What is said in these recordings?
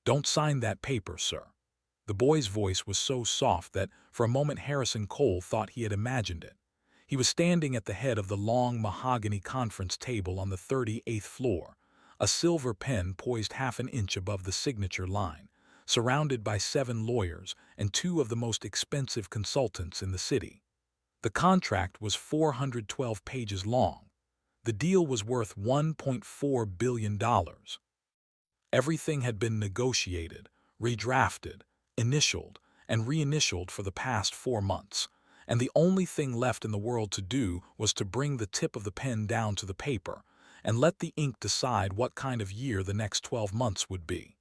"Don't sign that paper, sir." The boy's voice was so soft that, for a moment, Harrison Cole thought he had imagined it. He was standing at the head of the long mahogany conference table on the 38th floor, a silver pen poised half an inch above the signature line, surrounded by 7 lawyers and 2 of the most expensive consultants in the city. The contract was 412 pages long. The deal was worth $1.4 billion. Everything had been negotiated, redrafted, initialed, and reinitialed for the past 4 months, and the only thing left in the world to do was to bring the tip of the pen down to the paper and let the ink decide what kind of year the next 12 months would be.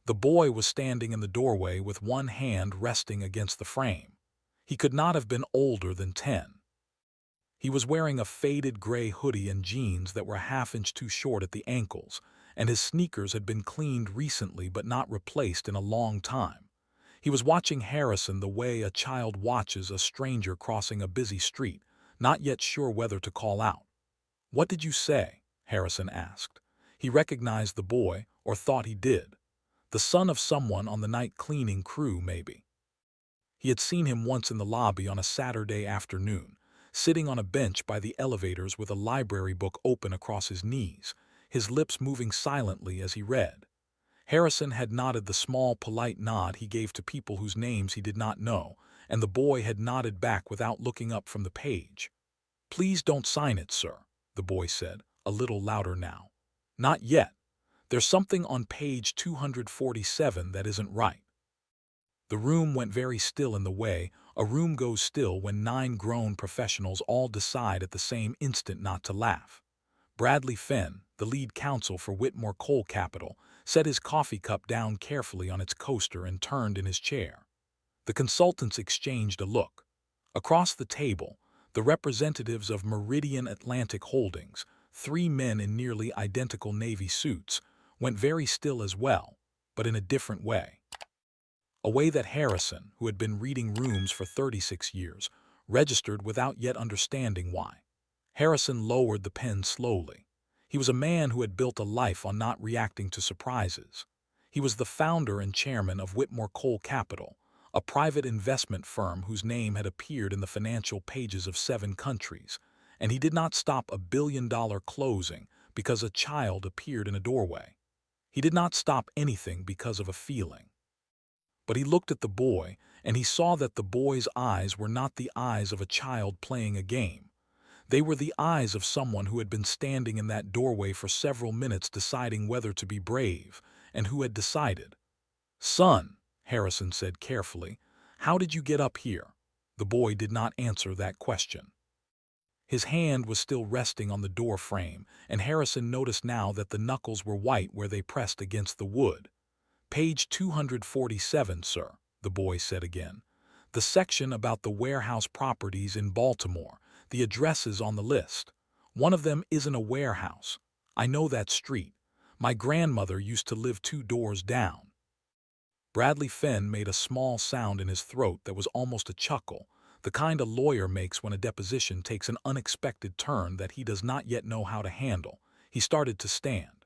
The boy was standing in the doorway with one hand resting against the frame. He could not have been older than 10. He was wearing a faded gray hoodie and jeans that were a half-inch too short at the ankles, and his sneakers had been cleaned recently but not replaced in a long time. He was watching Harrison the way a child watches a stranger crossing a busy street, not yet sure whether to call out. "What did you say?" Harrison asked. He recognized the boy, or thought he did. The son of someone on the night cleaning crew, maybe. He had seen him once in the lobby on a Saturday afternoon, sitting on a bench by the elevators with a library book open across his knees, his lips moving silently as he read. Harrison had nodded the small, polite nod he gave to people whose names he did not know, and the boy had nodded back without looking up from the page. "Please don't sign it, sir," the boy said, a little louder now. "Not yet. There's something on page 247 that isn't right." The room went very still in the way a room goes still when 9 grown professionals all decide at the same instant not to laugh. Bradley Fenn, the lead counsel for Whitmore Coal Capital, set his coffee cup down carefully on its coaster and turned in his chair. The consultants exchanged a look. Across the table, the representatives of Meridian Atlantic Holdings, 3 men in nearly identical Navy suits, went very still as well, but in a different way. A way that Harrison, who had been reading rooms for 36 years, registered without yet understanding why. Harrison lowered the pen slowly. He was a man who had built a life on not reacting to surprises. He was the founder and chairman of Whitmore Coal Capital, a private investment firm whose name had appeared in the financial pages of 7 countries, and he did not stop a billion-dollar closing because a child appeared in a doorway. He did not stop anything because of a feeling. But he looked at the boy, and he saw that the boy's eyes were not the eyes of a child playing a game. They were the eyes of someone who had been standing in that doorway for several minutes deciding whether to be brave, and who had decided. "Son," Harrison said carefully, "how did you get up here?" The boy did not answer that question. His hand was still resting on the door frame, and Harrison noticed now that the knuckles were white where they pressed against the wood. "Page 247, sir," the boy said again. "The section about the warehouse properties in Baltimore, the addresses on the list. One of them isn't a warehouse. I know that street. My grandmother used to live 2 doors down." Bradley Fenn made a small sound in his throat that was almost a chuckle, the kind a lawyer makes when a deposition takes an unexpected turn that he does not yet know how to handle. He started to stand.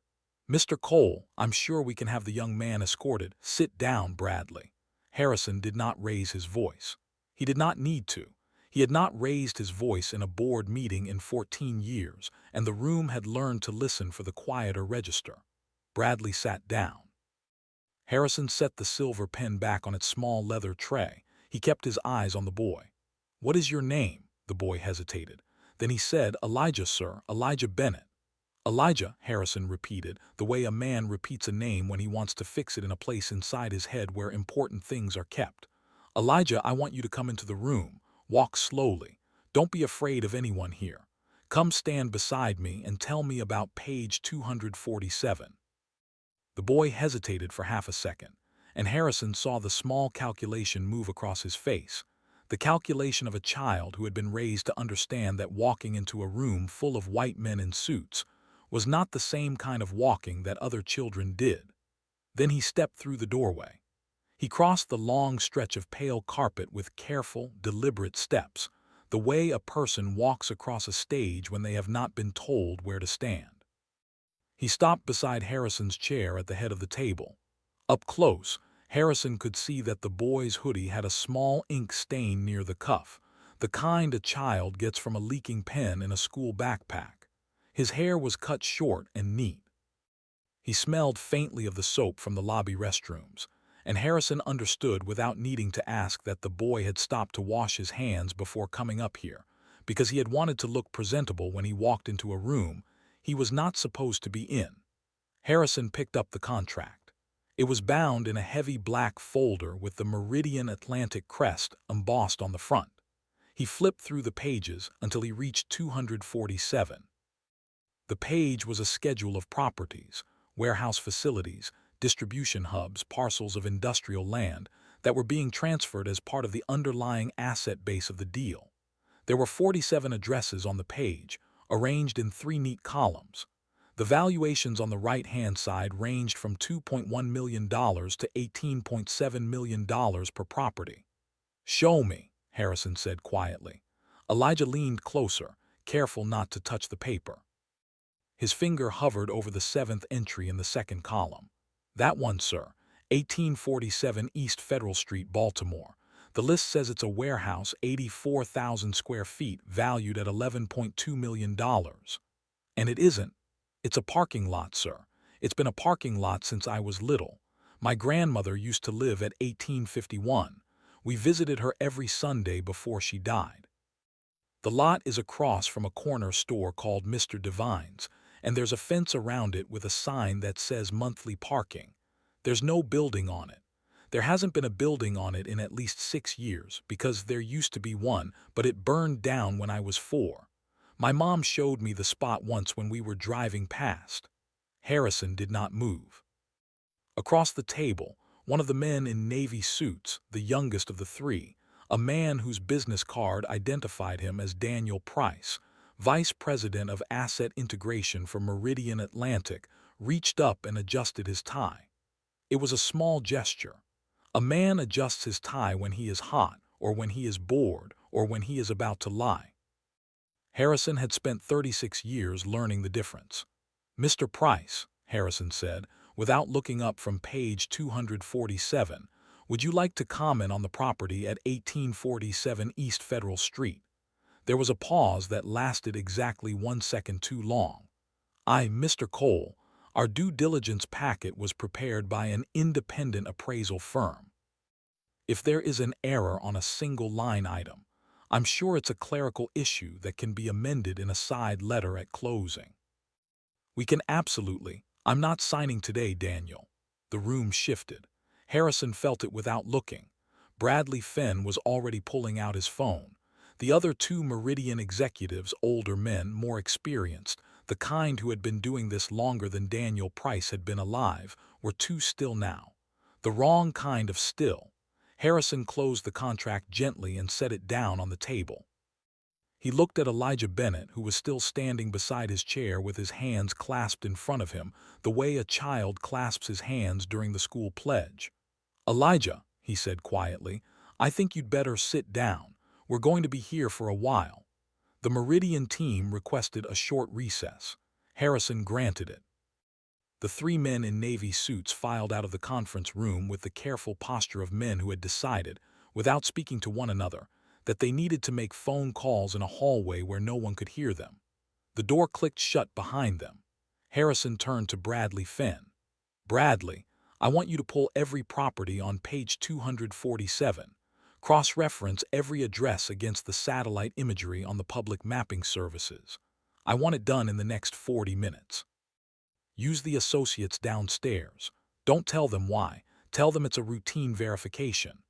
"Mr. Cole, I'm sure we can have the young man escorted." "Sit down, Bradley." Harrison did not raise his voice. He did not need to. He had not raised his voice in a board meeting in 14 years, and the room had learned to listen for the quieter register. Bradley sat down. Harrison set the silver pen back on its small leather tray. He kept his eyes on the boy. "What is your name?" The boy hesitated. Then he said, "Elijah, sir, Elijah Bennett." "Elijah," Harrison repeated, the way a man repeats a name when he wants to fix it in a place inside his head where important things are kept. "Elijah, I want you to come into the room. Walk slowly. Don't be afraid of anyone here. Come stand beside me and tell me about page 247. The boy hesitated for half a second, and Harrison saw the small calculation move across his face, the calculation of a child who had been raised to understand that walking into a room full of white men in suits was not the same kind of walking that other children did. Then he stepped through the doorway. He crossed the long stretch of pale carpet with careful, deliberate steps, the way a person walks across a stage when they have not been told where to stand. He stopped beside Harrison's chair at the head of the table. Up close, Harrison could see that the boy's hoodie had a small ink stain near the cuff, the kind a child gets from a leaking pen in a school backpack. His hair was cut short and neat. He smelled faintly of the soap from the lobby restrooms, and Harrison understood without needing to ask that the boy had stopped to wash his hands before coming up here, because he had wanted to look presentable when he walked into a room he was not supposed to be in. Harrison picked up the contract. It was bound in a heavy black folder with the Meridian Atlantic crest embossed on the front. He flipped through the pages until he reached 247. The page was a schedule of properties, warehouse facilities, distribution hubs, parcels of industrial land that were being transferred as part of the underlying asset base of the deal. There were 47 addresses on the page, arranged in 3 neat columns. The valuations on the right-hand side ranged from $2.1 million to $18.7 million per property. "Show me," Harrison said quietly. Elijah leaned closer, careful not to touch the paper. His finger hovered over the 7th entry in the 2nd column. "That one, sir. 1847 East Federal Street, Baltimore. The list says it's a warehouse, 84,000 square feet, valued at $11.2 million. And it isn't. It's a parking lot, sir. It's been a parking lot since I was little. My grandmother used to live at 1851. We visited her every Sunday before she died. The lot is across from a corner store called Mr. Devine's, and there's a fence around it with a sign that says monthly parking. There's no building on it. There hasn't been a building on it in at least 6 years, because there used to be one, but it burned down when I was 4. My mom showed me the spot once when we were driving past." Harrison did not move. Across the table, one of the men in navy suits, the youngest of the 3, a man whose business card identified him as Daniel Price, Vice President of Asset Integration for Meridian Atlantic, reached up and adjusted his tie. It was a small gesture. A man adjusts his tie when he is hot, or when he is bored, or when he is about to lie. Harrison had spent 36 years learning the difference. "Mr. Price," Harrison said, without looking up from page 247, "would you like to comment on the property at 1847 East Federal Street?" There was a pause that lasted exactly 1 second too long. "Mr. Cole, our due diligence packet was prepared by an independent appraisal firm. If there is an error on a single line item, I'm sure it's a clerical issue that can be amended in a side letter at closing." "We can absolutely. I'm not signing today, Daniel." The room shifted. Harrison felt it without looking. Bradley Fenn was already pulling out his phone. The other 2 Meridian executives, older men, more experienced, the kind who had been doing this longer than Daniel Price had been alive, were too still now. The wrong kind of still. Harrison closed the contract gently and set it down on the table. He looked at Elijah Bennett, who was still standing beside his chair with his hands clasped in front of him, the way a child clasps his hands during the school pledge. "Elijah," he said quietly, "I think you'd better sit down. We're going to be here for a while." The Meridian team requested a short recess. Harrison granted it. The 3 men in navy suits filed out of the conference room with the careful posture of men who had decided, without speaking to one another, that they needed to make phone calls in a hallway where no one could hear them. The door clicked shut behind them. Harrison turned to Bradley Fenn. "Bradley, I want you to pull every property on page 247. Cross-reference every address against the satellite imagery on the public mapping services. I want it done in the next 40 minutes. Use the associates downstairs. Don't tell them why. Tell them it's a routine verification."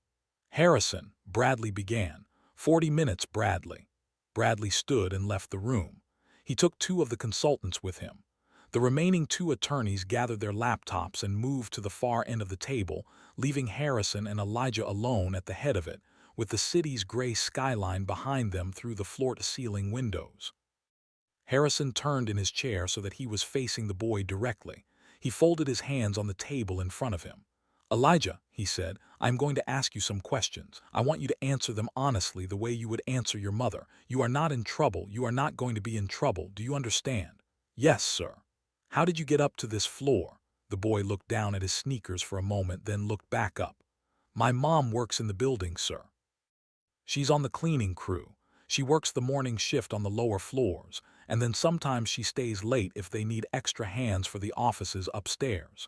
"Harrison," Bradley began. 40 minutes, Bradley." Bradley stood and left the room. He took 2 of the consultants with him. The remaining 2 attorneys gathered their laptops and moved to the far end of the table, leaving Harrison and Elijah alone at the head of it, with the city's gray skyline behind them through the floor-to-ceiling windows. Harrison turned in his chair so that he was facing the boy directly. He folded his hands on the table in front of him. "Elijah," he said, "I'm going to ask you some questions. I want you to answer them honestly, the way you would answer your mother. You are not in trouble. You are not going to be in trouble. Do you understand?" "Yes, sir." "How did you get up to this floor?" The boy looked down at his sneakers for a moment, then looked back up. My mom works in the building, sir. She's on the cleaning crew. She works the morning shift on the lower floors, and then sometimes she stays late if they need extra hands for the offices upstairs.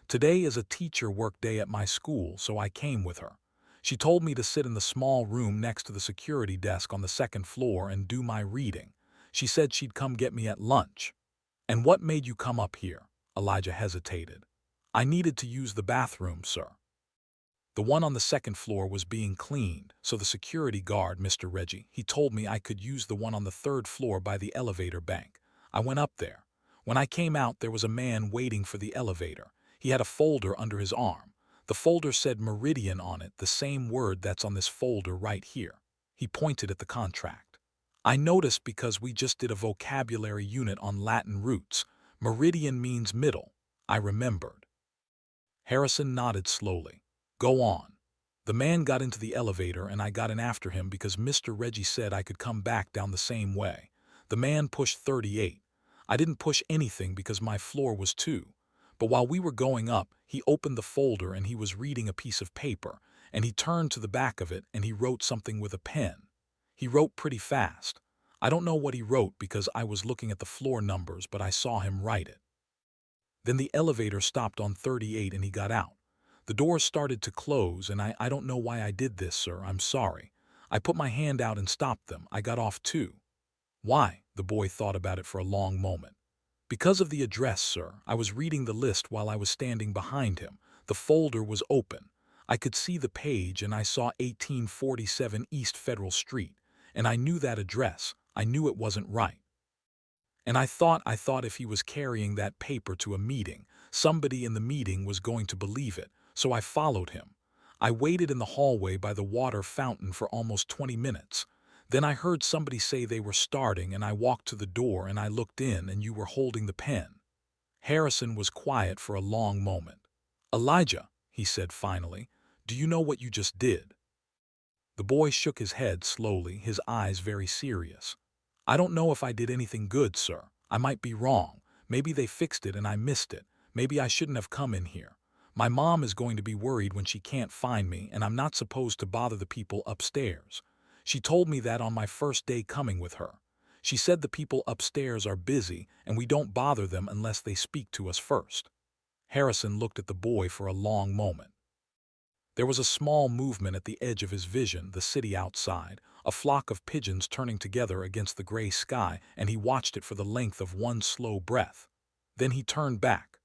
Today is a teacher work day at my school, so I came with her. She told me to sit in the small room next to the security desk on the second floor and do my reading. She said she'd come get me at lunch. And what made you come up here? Elijah hesitated. I needed to use the bathroom, sir. The one on the second floor was being cleaned, so the security guard, Mr. Reggie, he told me I could use the one on the third floor by the elevator bank. I went up there. When I came out, there was a man waiting for the elevator. He had a folder under his arm. The folder said Meridian on it, the same word that's on this folder right here. He pointed at the contract. I noticed because we just did a vocabulary unit on Latin roots. Meridian means middle. I remembered. Harrison nodded slowly. Go on. The man got into the elevator and I got in after him because Mr. Reggie said I could come back down the same way. The man pushed 38. I didn't push anything because my floor was 2. But while we were going up, he opened the folder and he was reading a piece of paper, and he turned to the back of it and he wrote something with a pen. He wrote pretty fast. I don't know what he wrote because I was looking at the floor numbers, but I saw him write it. Then the elevator stopped on 38 and he got out. The doors started to close, and I don't know why I did this, sir. I'm sorry. I put my hand out and stopped them. I got off too. Why? The boy thought about it for a long moment. Because of the address, sir. I was reading the list while I was standing behind him. The folder was open. I could see the page, and I saw 1847 East Federal Street. And I knew that address. I knew it wasn't right. And I thought if he was carrying that paper to a meeting, somebody in the meeting was going to believe it. So I followed him. I waited in the hallway by the water fountain for almost 20 minutes. Then I heard somebody say they were starting, and I walked to the door and I looked in, and you were holding the pen. Harrison was quiet for a long moment. Elijah, he said finally, do you know what you just did? The boy shook his head slowly, his eyes very serious. I don't know if I did anything good, sir. I might be wrong. Maybe they fixed it and I missed it. Maybe I shouldn't have come in here. My mom is going to be worried when she can't find me, and I'm not supposed to bother the people upstairs. She told me that on my first day coming with her. She said the people upstairs are busy and we don't bother them unless they speak to us first. Harrison looked at the boy for a long moment. There was a small movement at the edge of his vision, the city outside, a flock of pigeons turning together against the gray sky, and he watched it for the length of one slow breath. Then he turned back.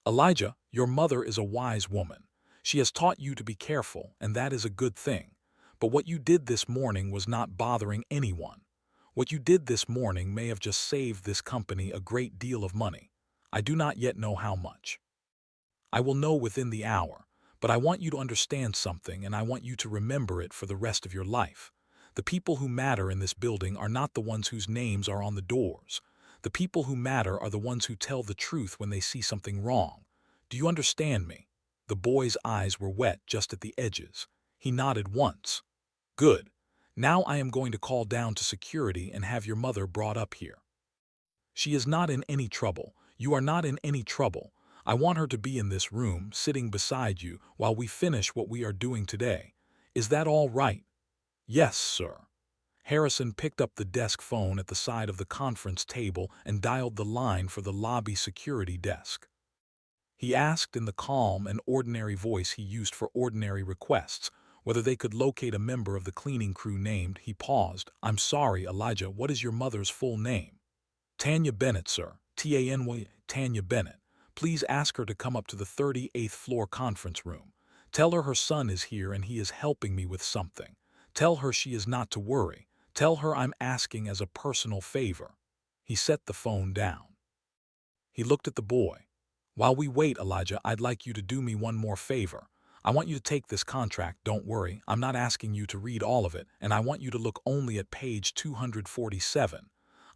Elijah, your mother is a wise woman. She has taught you to be careful, and that is a good thing. But what you did this morning was not bothering anyone. What you did this morning may have just saved this company a great deal of money. I do not yet know how much. I will know within the hour, but I want you to understand something, and I want you to remember it for the rest of your life. The people who matter in this building are not the ones whose names are on the doors. The people who matter are the ones who tell the truth when they see something wrong. Do you understand me? The boy's eyes were wet just at the edges. He nodded once. Good. Now I am going to call down to security and have your mother brought up here. She is not in any trouble. You are not in any trouble. I want her to be in this room, sitting beside you, while we finish what we are doing today. Is that all right? Yes, sir. Harrison picked up the desk phone at the side of the conference table and dialed the line for the lobby security desk. He asked in the calm and ordinary voice he used for ordinary requests whether they could locate a member of the cleaning crew named. He paused. I'm sorry, Elijah, what is your mother's full name? Tanya Bennett, sir. T-A-N-Y, Tanya Bennett. Please ask her to come up to the 38th floor conference room. Tell her son is here and he is helping me with something. Tell her she is not to worry. Tell her I'm asking as a personal favor. He set the phone down. He looked at the boy. While we wait, Elijah, I'd like you to do me one more favor. I want you to take this contract, don't worry. I'm not asking you to read all of it, and I want you to look only at page 247.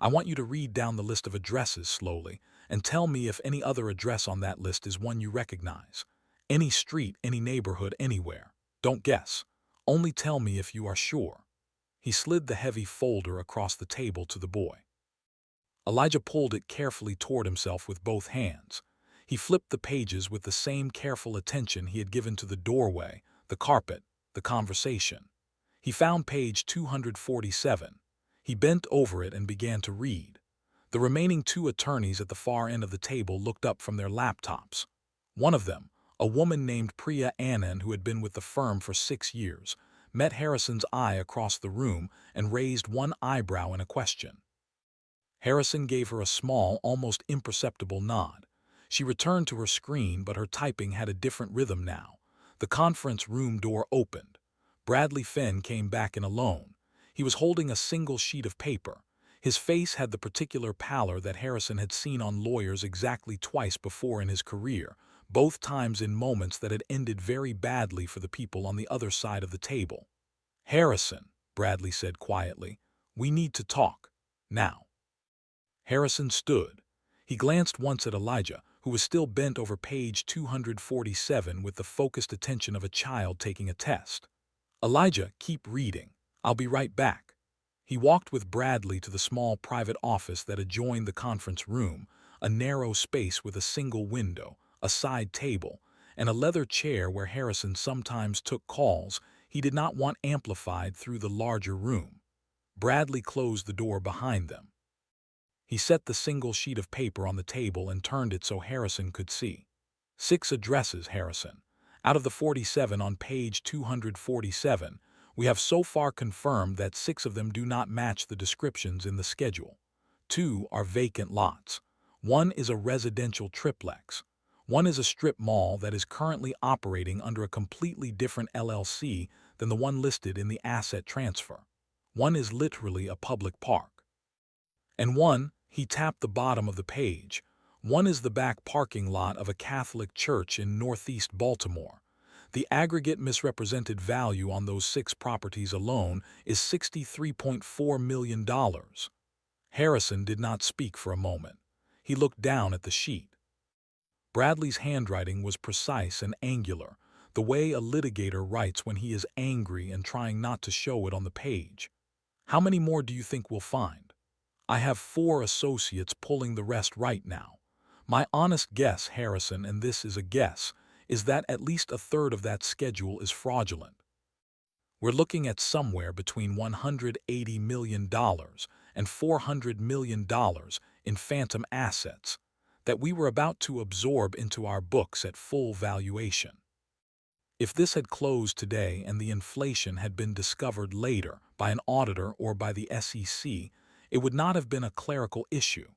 I want you to read down the list of addresses slowly and tell me if any other address on that list is one you recognize. Any street, any neighborhood, anywhere. Don't guess. Only tell me if you are sure. He slid the heavy folder across the table to the boy. Elijah pulled it carefully toward himself with both hands. He flipped the pages with the same careful attention he had given to the doorway, the carpet, the conversation. He found page 247. He bent over it and began to read. The remaining two attorneys at the far end of the table looked up from their laptops. One of them, a woman named Priya Anand who had been with the firm for 6 years, met Harrison's eye across the room and raised one eyebrow in a question. Harrison gave her a small, almost imperceptible nod. She returned to her screen, but her typing had a different rhythm now. The conference room door opened. Bradley Finn came back in alone. He was holding a single sheet of paper. His face had the particular pallor that Harrison had seen on lawyers exactly twice before in his career, both times in moments that had ended very badly for the people on the other side of the table. "Harrison," Bradley said quietly, "we need to talk. Now." Harrison stood. He glanced once at Elijah, who was still bent over page 247 with the focused attention of a child taking a test. "Elijah, keep reading. I'll be right back." He walked with Bradley to the small private office that adjoined the conference room, a narrow space with a single window, a side table, and a leather chair where Harrison sometimes took calls he did not want amplified through the larger room. Bradley closed the door behind them. He set the single sheet of paper on the table and turned it so Harrison could see. 6 addresses, Harrison. Out of the 47 on page 247, we have so far confirmed that 6 of them do not match the descriptions in the schedule. 2 are vacant lots. 1 is a residential triplex. 1 is a strip mall that is currently operating under a completely different LLC than the one listed in the asset transfer. 1 is literally a public park. And 1, he tapped the bottom of the page, 1 is the back parking lot of a Catholic church in northeast Baltimore. The aggregate misrepresented value on those 6 properties alone is $63.4 million. Harrison did not speak for a moment. He looked down at the sheet. Bradley's handwriting was precise and angular, the way a litigator writes when he is angry and trying not to show it on the page. "How many more do you think we'll find?" "I have 4 associates pulling the rest right now. My honest guess, Harrison, and this is a guess, is that at least a third of that schedule is fraudulent. We're looking at somewhere between $180 million and $400 million in phantom assets that we were about to absorb into our books at full valuation. If this had closed today and the inflation had been discovered later by an auditor or by the SEC, it would not have been a clerical issue.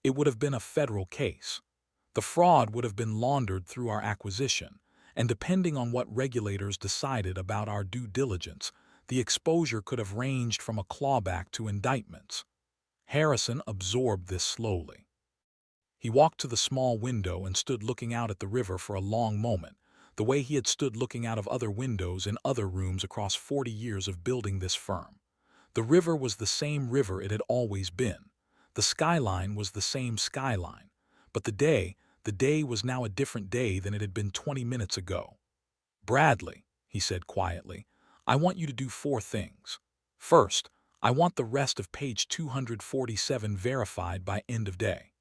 It would have been a federal case. The fraud would have been laundered through our acquisition, and depending on what regulators decided about our due diligence, the exposure could have ranged from a clawback to indictments." Harrison absorbed this slowly. He walked to the small window and stood looking out at the river for a long moment, the way he had stood looking out of other windows in other rooms across 40 years of building this firm. The river was the same river it had always been. The skyline was the same skyline. But the day was now a different day than it had been 20 minutes ago. "Bradley," he said quietly, "I want you to do 4 things. First, I want the rest of page 247 verified by end of day.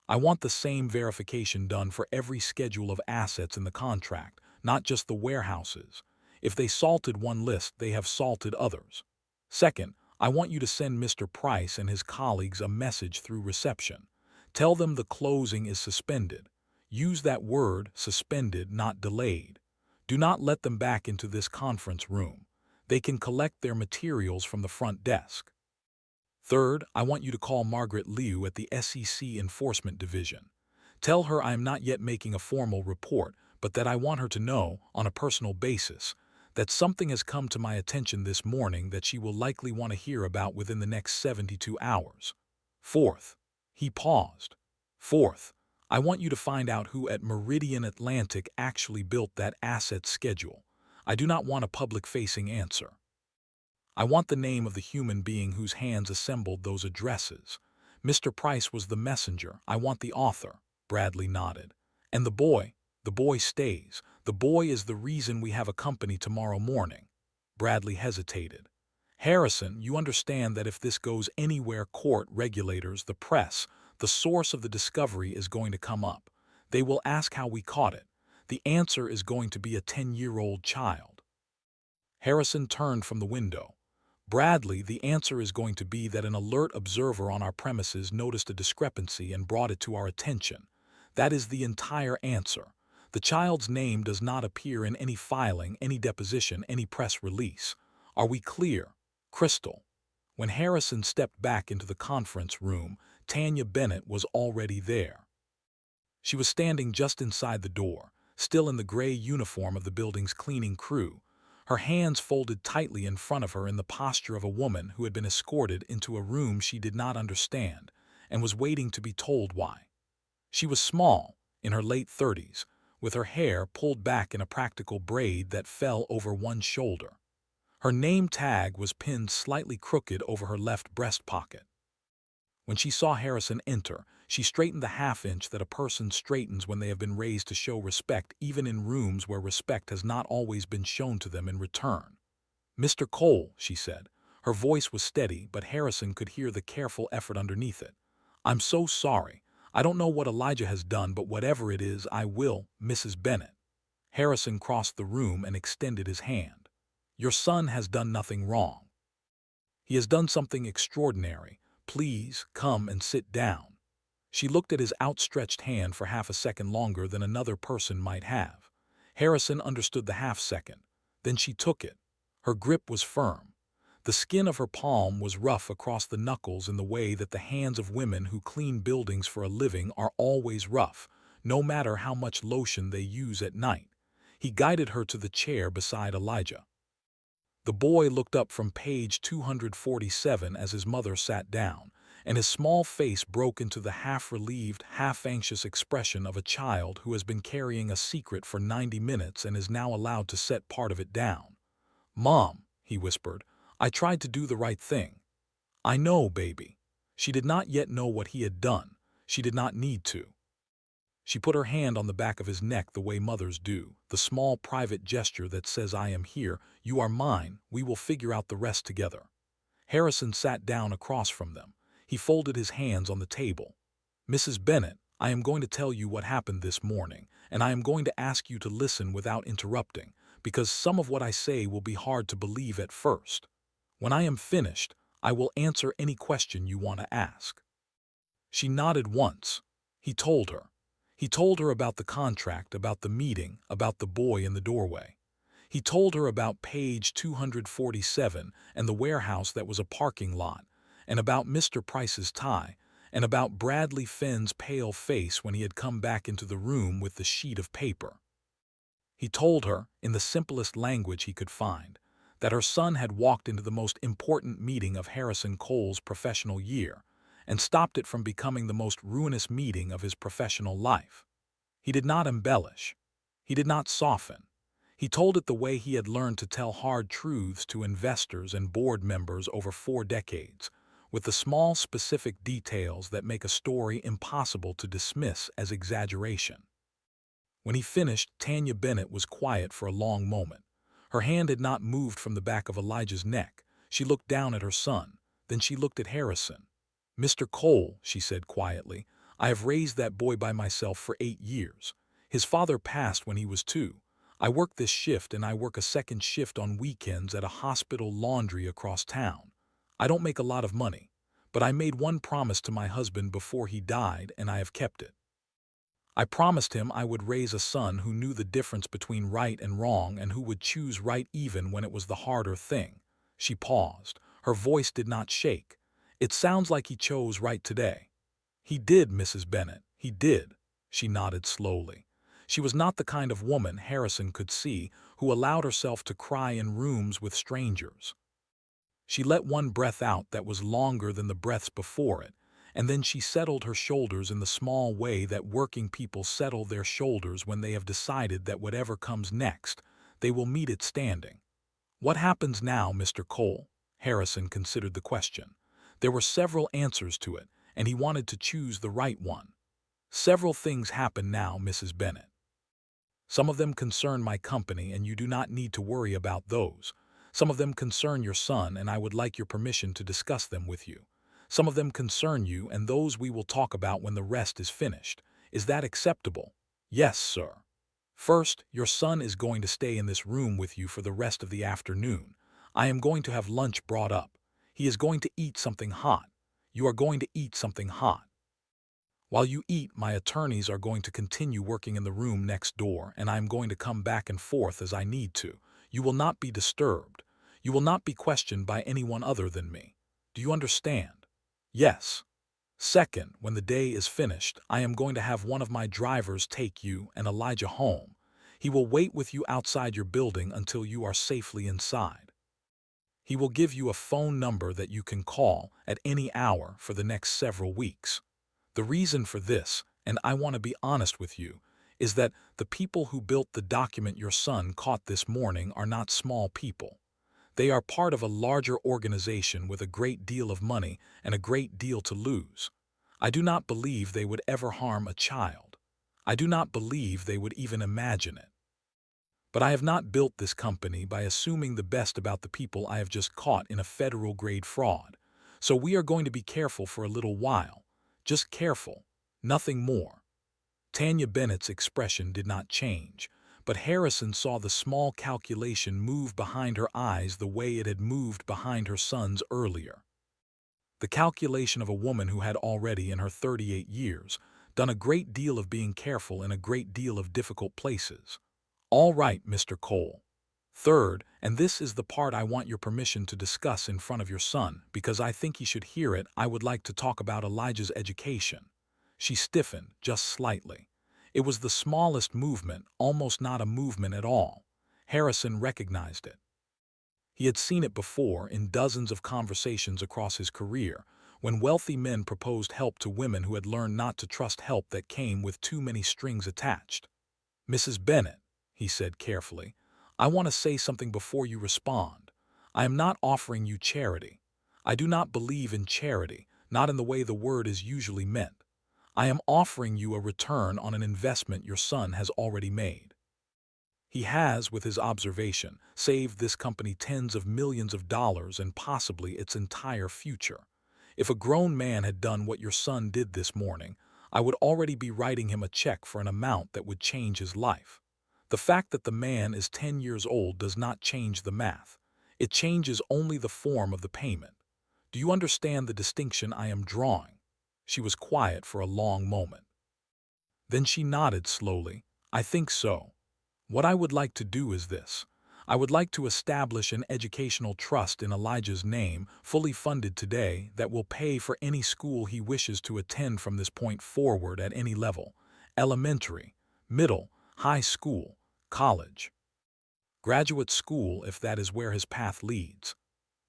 I want the same verification done for every schedule of assets in the contract, not just the warehouses. If they salted one list, they have salted others. Second, I want you to send Mr. Price and his colleagues a message through reception. Tell them the closing is suspended. Use that word, suspended, not delayed. Do not let them back into this conference room. They can collect their materials from the front desk. Third, I want you to call Margaret Liu at the SEC Enforcement Division. Tell her I am not yet making a formal report, but that I want her to know, on a personal basis, that something has come to my attention this morning that she will likely want to hear about within the next 72 hours. Fourth," he paused. "Fourth, I want you to find out who at Meridian Atlantic actually built that asset schedule. I do not want a public-facing answer. I want the name of the human being whose hands assembled those addresses. Mr. Price was the messenger. I want the author." Bradley nodded. "And the boy stays. The boy is the reason we have a company tomorrow morning." Bradley hesitated. "Harrison, you understand that if this goes anywhere, court, regulators, the press, the source of the discovery is going to come up. They will ask how we caught it. The answer is going to be a 10-year-old child. Harrison turned from the window. Bradley, the answer is going to be that an alert observer on our premises noticed a discrepancy and brought it to our attention. That is the entire answer. The child's name does not appear in any filing, any deposition, any press release. Are we clear? Crystal. When Harrison stepped back into the conference room, Tanya Bennett was already there. She was standing just inside the door, still in the gray uniform of the building's cleaning crew, her hands folded tightly in front of her in the posture of a woman who had been escorted into a room she did not understand and was waiting to be told why. She was small, in her late 30s, with her hair pulled back in a practical braid that fell over one shoulder. Her name tag was pinned slightly crooked over her left breast pocket. When she saw Harrison enter, she straightened the half-inch that a person straightens when they have been raised to show respect, even in rooms where respect has not always been shown to them in return. "Mr. Cole," she said. Her voice was steady, but Harrison could hear the careful effort underneath it. "I'm so sorry. I don't know what Elijah has done, but whatever it is, I will, Mrs. Bennett." Harrison crossed the room and extended his hand. "Your son has done nothing wrong. He has done something extraordinary. Please, come and sit down." She looked at his outstretched hand for half a second longer than another person might have. Harrison understood the half-second. Then she took it. Her grip was firm. The skin of her palm was rough across the knuckles in the way that the hands of women who clean buildings for a living are always rough, no matter how much lotion they use at night. He guided her to the chair beside Elijah. The boy looked up from page 247 as his mother sat down, and his small face broke into the half-relieved, half-anxious expression of a child who has been carrying a secret for 90 minutes and is now allowed to set part of it down. "Mom," he whispered, "I tried to do the right thing." "I know, baby." She did not yet know what he had done. She did not need to. She put her hand on the back of his neck the way mothers do, the small private gesture that says, "I am here, you are mine, we will figure out the rest together." Harrison sat down across from them. He folded his hands on the table. "Mrs. Bennett, I am going to tell you what happened this morning, and I am going to ask you to listen without interrupting, because some of what I say will be hard to believe at first. When I am finished, I will answer any question you want to ask." She nodded once. He told her. He told her about the contract, about the meeting, about the boy in the doorway. He told her about page 247 and the warehouse that was a parking lot, and about Mr. Price's tie, and about Bradley Finn's pale face when he had come back into the room with the sheet of paper. He told her, in the simplest language he could find, that her son had walked into the most important meeting of Harrison Cole's professional year, and stopped it from becoming the most ruinous meeting of his professional life. He did not embellish. He did not soften. He told it the way he had learned to tell hard truths to investors and board members over 4 decades, with the small specific details that make a story impossible to dismiss as exaggeration. When he finished, Tanya Bennett was quiet for a long moment. Her hand had not moved from the back of Elijah's neck. She looked down at her son. Then she looked at Harrison. "Mr. Cole," she said quietly, "I have raised that boy by myself for 8 years. His father passed when he was 2. I work this shift and I work a second shift on weekends at a hospital laundry across town. I don't make a lot of money, but I made one promise to my husband before he died and I have kept it. I promised him I would raise a son who knew the difference between right and wrong and who would choose right even when it was the harder thing." She paused. Her voice did not shake. "It sounds like he chose right today." "He did, Mrs. Bennett, he did." She nodded slowly. She was not the kind of woman, Harrison could see, who allowed herself to cry in rooms with strangers. She let one breath out that was longer than the breaths before it, and then she settled her shoulders in the small way that working people settle their shoulders when they have decided that whatever comes next, they will meet it standing. "What happens now, Mr. Cole?" Harrison considered the question. There were several answers to it, and he wanted to choose the right one. "Several things happen now, Mrs. Bennett. Some of them concern my company, and you do not need to worry about those. Some of them concern your son, and I would like your permission to discuss them with you. Some of them concern you, and those we will talk about when the rest is finished. Is that acceptable?" Yes, sir. First, your son is going to stay in this room with you for the rest of the afternoon. I am going to have lunch brought up. He is going to eat something hot. You are going to eat something hot. While you eat, my attorneys are going to continue working in the room next door, and I am going to come back and forth as I need to. You will not be disturbed. You will not be questioned by anyone other than me. Do you understand? Yes. Second, when the day is finished, I am going to have one of my drivers take you and Elijah home. He will wait with you outside your building until you are safely inside. He will give you a phone number that you can call at any hour for the next several weeks. The reason for this, and I want to be honest with you, is that the people who built the document your son caught this morning are not small people. They are part of a larger organization with a great deal of money and a great deal to lose. I do not believe they would ever harm a child. I do not believe they would even imagine it. But I have not built this company by assuming the best about the people I have just caught in a federal-grade fraud. So we are going to be careful for a little while. Just careful. Nothing more. Tanya Bennett's expression did not change, but Harrison saw the small calculation move behind her eyes the way it had moved behind her son's earlier. The calculation of a woman who had already, in her 38 years, done a great deal of being careful in a great deal of difficult places. All right, Mr. Cole. Third, and this is the part I want your permission to discuss in front of your son, because I think he should hear it, I would like to talk about Elijah's education. She stiffened, just slightly. It was the smallest movement, almost not a movement at all. Harrison recognized it. He had seen it before in dozens of conversations across his career, when wealthy men proposed help to women who had learned not to trust help that came with too many strings attached. Mrs. Bennett, he said carefully, I want to say something before you respond. I am not offering you charity. I do not believe in charity, not in the way the word is usually meant. I am offering you a return on an investment your son has already made. He has, with his observation, saved this company tens of millions of dollars and possibly its entire future. If a grown man had done what your son did this morning, I would already be writing him a check for an amount that would change his life. The fact that the man is 10 years old does not change the math. It changes only the form of the payment. Do you understand the distinction I am drawing? She was quiet for a long moment. Then she nodded slowly. I think so. What I would like to do is this. I would like to establish an educational trust in Elijah's name, fully funded today, that will pay for any school he wishes to attend from this point forward at any level: elementary, middle, high school, college, graduate school if that is where his path leads.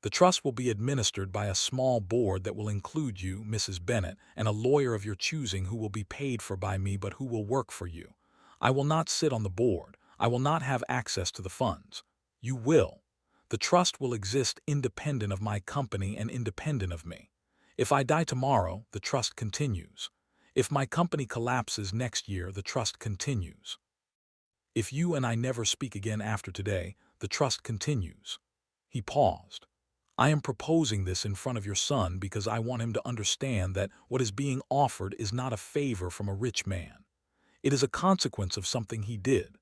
The trust will be administered by a small board that will include you, Mrs. Bennett, and a lawyer of your choosing who will be paid for by me but who will work for you. I will not sit on the board. I will not have access to the funds. You will. The trust will exist independent of my company and independent of me. If I die tomorrow, the trust continues. If my company collapses next year, the trust continues. If you and I never speak again after today, the trust continues. He paused. I am proposing this in front of your son because I want him to understand that what is being offered is not a favor from a rich man. It is a consequence of something he did.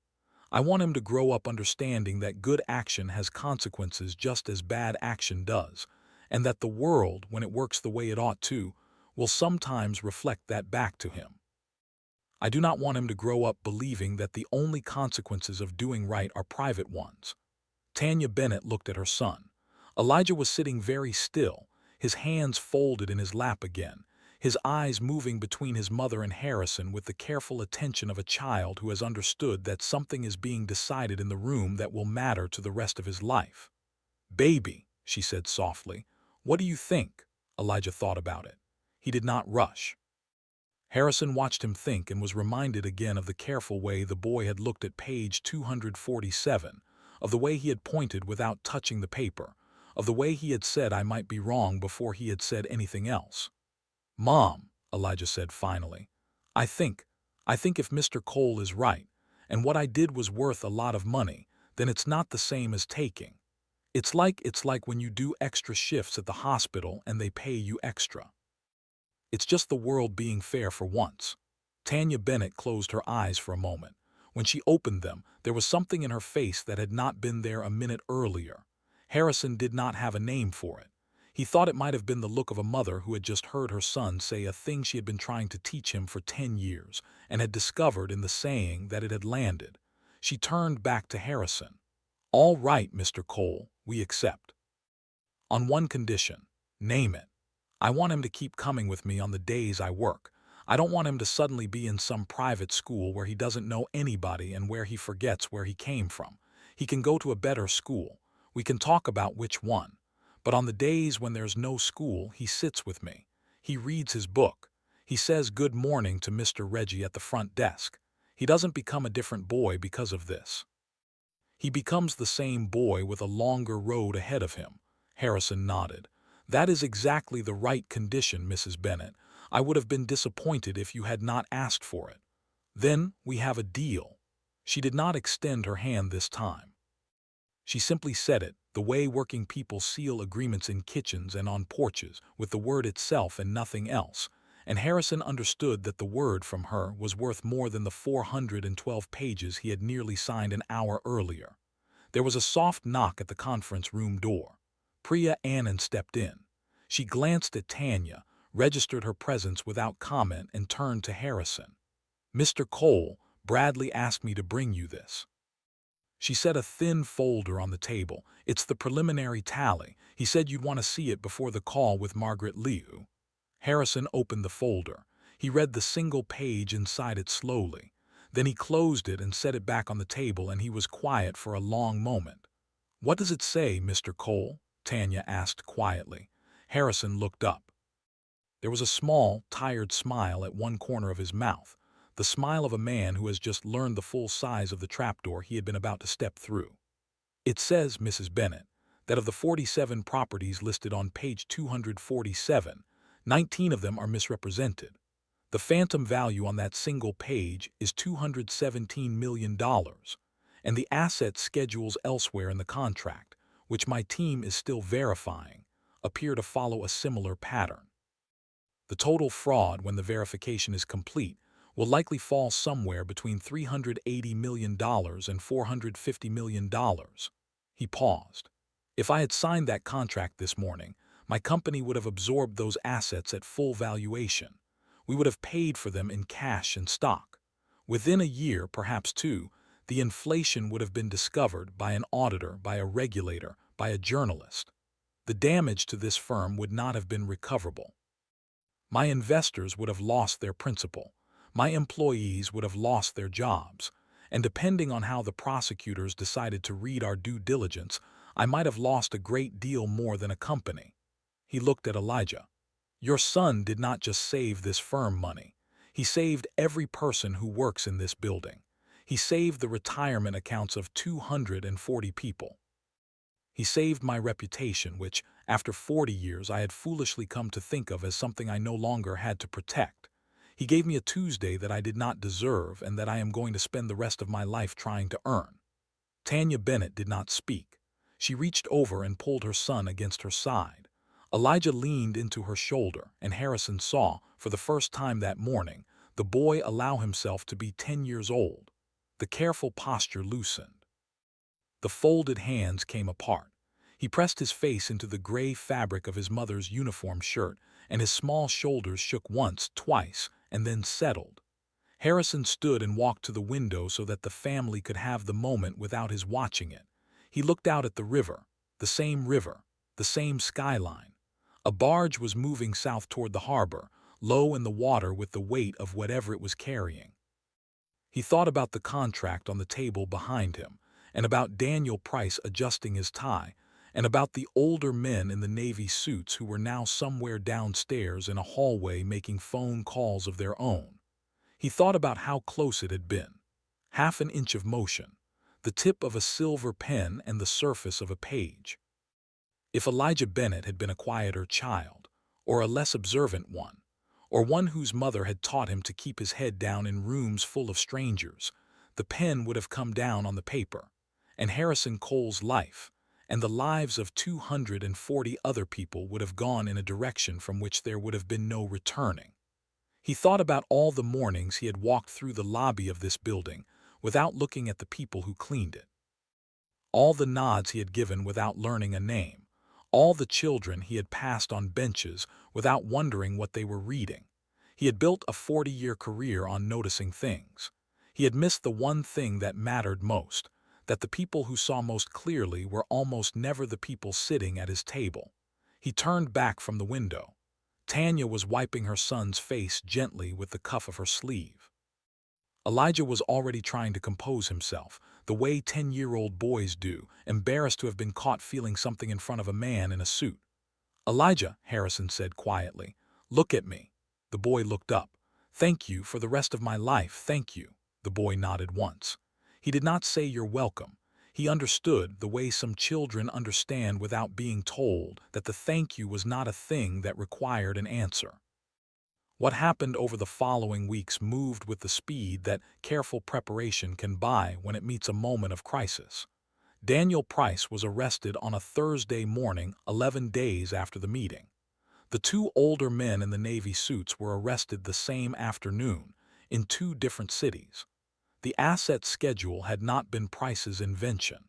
I want him to grow up understanding that good action has consequences just as bad action does, and that the world, when it works the way it ought to, will sometimes reflect that back to him. I do not want him to grow up believing that the only consequences of doing right are private ones. Tanya Bennett looked at her son. Elijah was sitting very still, his hands folded in his lap again, his eyes moving between his mother and Harrison with the careful attention of a child who has understood that something is being decided in the room that will matter to the rest of his life. Baby, she said softly, what do you think? Elijah thought about it. He did not rush. Harrison watched him think and was reminded again of the careful way the boy had looked at page 247, of the way he had pointed without touching the paper, of the way he had said I might be wrong before he had said anything else. Mom, Elijah said finally, I think if Mr. Cole is right, and what I did was worth a lot of money, then it's not the same as taking. It's like when you do extra shifts at the hospital and they pay you extra. It's just the world being fair for once. Tanya Bennett closed her eyes for a moment. When she opened them, there was something in her face that had not been there a minute earlier. Harrison did not have a name for it. He thought it might have been the look of a mother who had just heard her son say a thing she had been trying to teach him for 10 years and had discovered in the saying that it had landed. She turned back to Harrison. "All right, Mr. Cole, we accept. On one condition. Name it. I want him to keep coming with me on the days I work. I don't want him to suddenly be in some private school where he doesn't know anybody and where he forgets where he came from. He can go to a better school. We can talk about which one. But on the days when there's no school, he sits with me. He reads his book. He says good morning to Mr. Reggie at the front desk. He doesn't become a different boy because of this. He becomes the same boy with a longer road ahead of him." Harrison nodded. "That is exactly the right condition, Mrs. Bennett. I would have been disappointed if you had not asked for it. Then we have a deal." She did not extend her hand this time. She simply said it, the way working people seal agreements in kitchens and on porches, with the word itself and nothing else. And Harrison understood that the word from her was worth more than the 412 pages he had nearly signed an hour earlier. There was a soft knock at the conference room door. Priya Anand stepped in. She glanced at Tanya, registered her presence without comment, and turned to Harrison. "Mr. Cole, Bradley asked me to bring you this." She set a thin folder on the table. "It's the preliminary tally. He said you'd want to see it before the call with Margaret Liu." Harrison opened the folder. He read the single page inside it slowly. Then he closed it and set it back on the table, and he was quiet for a long moment. "What does it say, Mr. Cole?" Tanya asked quietly. Harrison looked up. There was a small, tired smile at one corner of his mouth, the smile of a man who has just learned the full size of the trapdoor he had been about to step through. "It says, Mrs. Bennett, that of the 47 properties listed on page 247, 19 of them are misrepresented. The phantom value on that single page is $217 million, and the asset schedules elsewhere in the contract, which my team is still verifying, appear to follow a similar pattern. The total fraud, when the verification is complete, will likely fall somewhere between $380 million and $450 million. He paused. "If I had signed that contract this morning, my company would have absorbed those assets at full valuation. We would have paid for them in cash and stock. Within a year, perhaps two, the inflation would have been discovered by an auditor, by a regulator, by a journalist. The damage to this firm would not have been recoverable. My investors would have lost their principal. My employees would have lost their jobs. And depending on how the prosecutors decided to read our due diligence, I might have lost a great deal more than a company." He looked at Elijah. "Your son did not just save this firm money. He saved every person who works in this building. He saved the retirement accounts of 240 people. He saved my reputation, which, after 40 years, I had foolishly come to think of as something I no longer had to protect. He gave me a Tuesday that I did not deserve and that I am going to spend the rest of my life trying to earn." Tanya Bennett did not speak. She reached over and pulled her son against her side. Elijah leaned into her shoulder, and Harrison saw, for the first time that morning, the boy allow himself to be 10 years old. The careful posture loosened. The folded hands came apart. He pressed his face into the gray fabric of his mother's uniform shirt, and his small shoulders shook once, twice, and then settled. Harrison stood and walked to the window so that the family could have the moment without his watching it. He looked out at the river, the same skyline. A barge was moving south toward the harbor, low in the water with the weight of whatever it was carrying. He thought about the contract on the table behind him, and about Daniel Price adjusting his tie, and about the older men in the Navy suits who were now somewhere downstairs in a hallway making phone calls of their own. He thought about how close it had been. Half an inch of motion, the tip of a silver pen and the surface of a page. If Elijah Bennett had been a quieter child, or a less observant one, or one whose mother had taught him to keep his head down in rooms full of strangers, the pen would have come down on the paper, and Harrison Cole's life, and the lives of 240 other people would have gone in a direction from which there would have been no returning. He thought about all the mornings he had walked through the lobby of this building without looking at the people who cleaned it. All the nods he had given without learning a name. All the children he had passed on benches without wondering what they were reading. He had built a 40-year career on noticing things. He had missed the one thing that mattered most, that the people who saw most clearly were almost never the people sitting at his table. He turned back from the window. Tanya was wiping her son's face gently with the cuff of her sleeve. Elijah was already trying to compose himself, the way 10-year-old boys do, embarrassed to have been caught feeling something in front of a man in a suit. "Elijah," Harrison said quietly, "look at me." The boy looked up. "Thank you for the rest of my life, thank you." The boy nodded once. He did not say "you're welcome." He understood, the way some children understand without being told, that the thank you was not a thing that required an answer. What happened over the following weeks moved with the speed that careful preparation can buy when it meets a moment of crisis. Daniel Price was arrested on a Thursday morning, 11 days after the meeting. The two older men in the Navy suits were arrested the same afternoon, in two different cities. The asset schedule had not been Price's invention.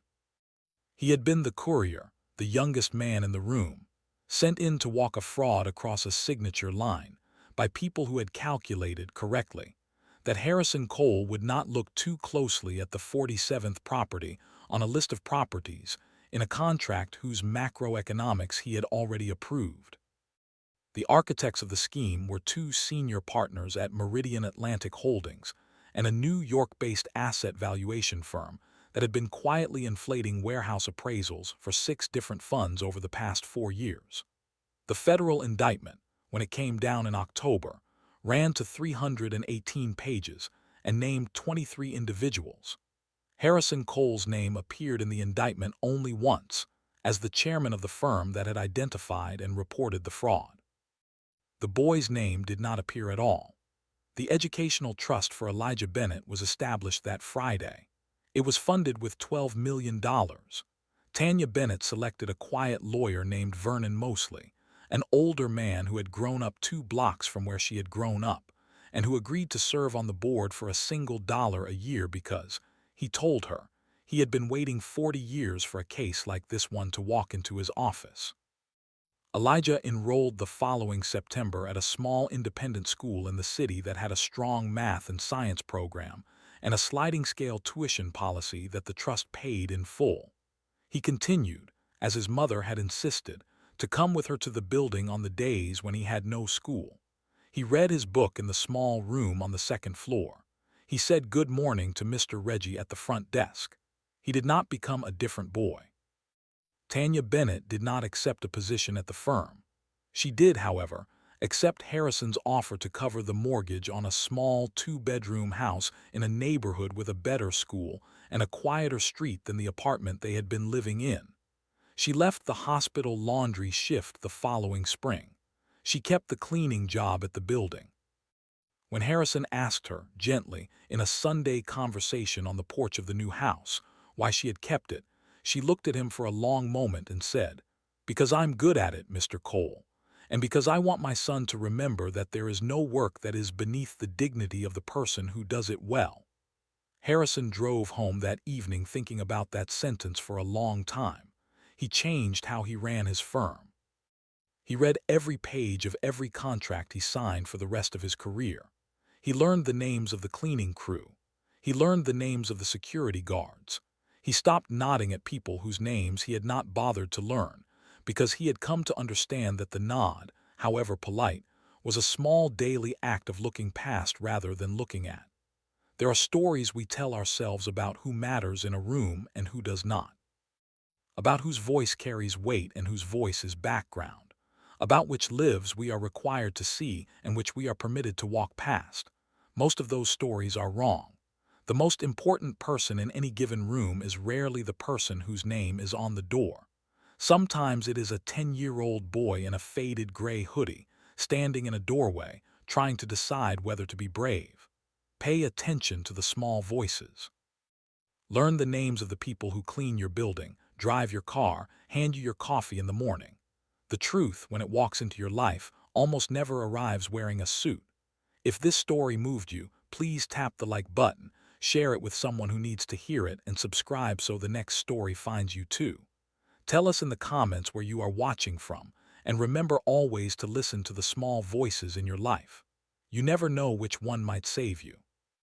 He had been the courier, the youngest man in the room, sent in to walk a fraud across a signature line, by people who had calculated correctly that Harrison Cole would not look too closely at the 47th property on a list of properties in a contract whose macroeconomics he had already approved. The architects of the scheme were two senior partners at Meridian Atlantic Holdings and a New York-based asset valuation firm that had been quietly inflating warehouse appraisals for 6 different funds over the past 4 years. The federal indictment, when it came down in October, ran to 318 pages and named 23 individuals. Harrison Cole's name appeared in the indictment only once, as the chairman of the firm that had identified and reported the fraud. The boy's name did not appear at all. The Educational Trust for Elijah Bennett was established that Friday. It was funded with $12 million. Tanya Bennett selected a quiet lawyer named Vernon Mosley, an older man who had grown up 2 blocks from where she had grown up, and who agreed to serve on the board for $1 a year because, he told her, he had been waiting 40 years for a case like this one to walk into his office. Elijah enrolled the following September at a small independent school in the city that had a strong math and science program and a sliding-scale tuition policy that the trust paid in full. He continued, as his mother had insisted, to come with her to the building on the days when he had no school. He read his book in the small room on the 2nd floor. He said good morning to Mr. Reggie at the front desk. He did not become a different boy. Tanya Bennett did not accept a position at the firm. She did, however, accept Harrison's offer to cover the mortgage on a small 2-bedroom house in a neighborhood with a better school and a quieter street than the apartment they had been living in. She left the hospital laundry shift the following spring. She kept the cleaning job at the building. When Harrison asked her, gently, in a Sunday conversation on the porch of the new house, why she had kept it, she looked at him for a long moment and said, "Because I'm good at it, Mr. Cole, and because I want my son to remember that there is no work that is beneath the dignity of the person who does it well." Harrison drove home that evening thinking about that sentence for a long time. He changed how he ran his firm. He read every page of every contract he signed for the rest of his career. He learned the names of the cleaning crew. He learned the names of the security guards. He stopped nodding at people whose names he had not bothered to learn, because he had come to understand that the nod, however polite, was a small daily act of looking past rather than looking at. There are stories we tell ourselves about who matters in a room and who does not, about whose voice carries weight and whose voice is background, about which lives we are required to see and which we are permitted to walk past. Most of those stories are wrong. The most important person in any given room is rarely the person whose name is on the door. Sometimes it is a 10-year-old boy in a faded gray hoodie, standing in a doorway, trying to decide whether to be brave. Pay attention to the small voices. Learn the names of the people who clean your building, drive your car, hand you your coffee in the morning. The truth, when it walks into your life, almost never arrives wearing a suit. If this story moved you, please tap the like button, share it with someone who needs to hear it, and subscribe so the next story finds you too. Tell us in the comments where you are watching from, and remember always to listen to the small voices in your life. You never know which one might save you.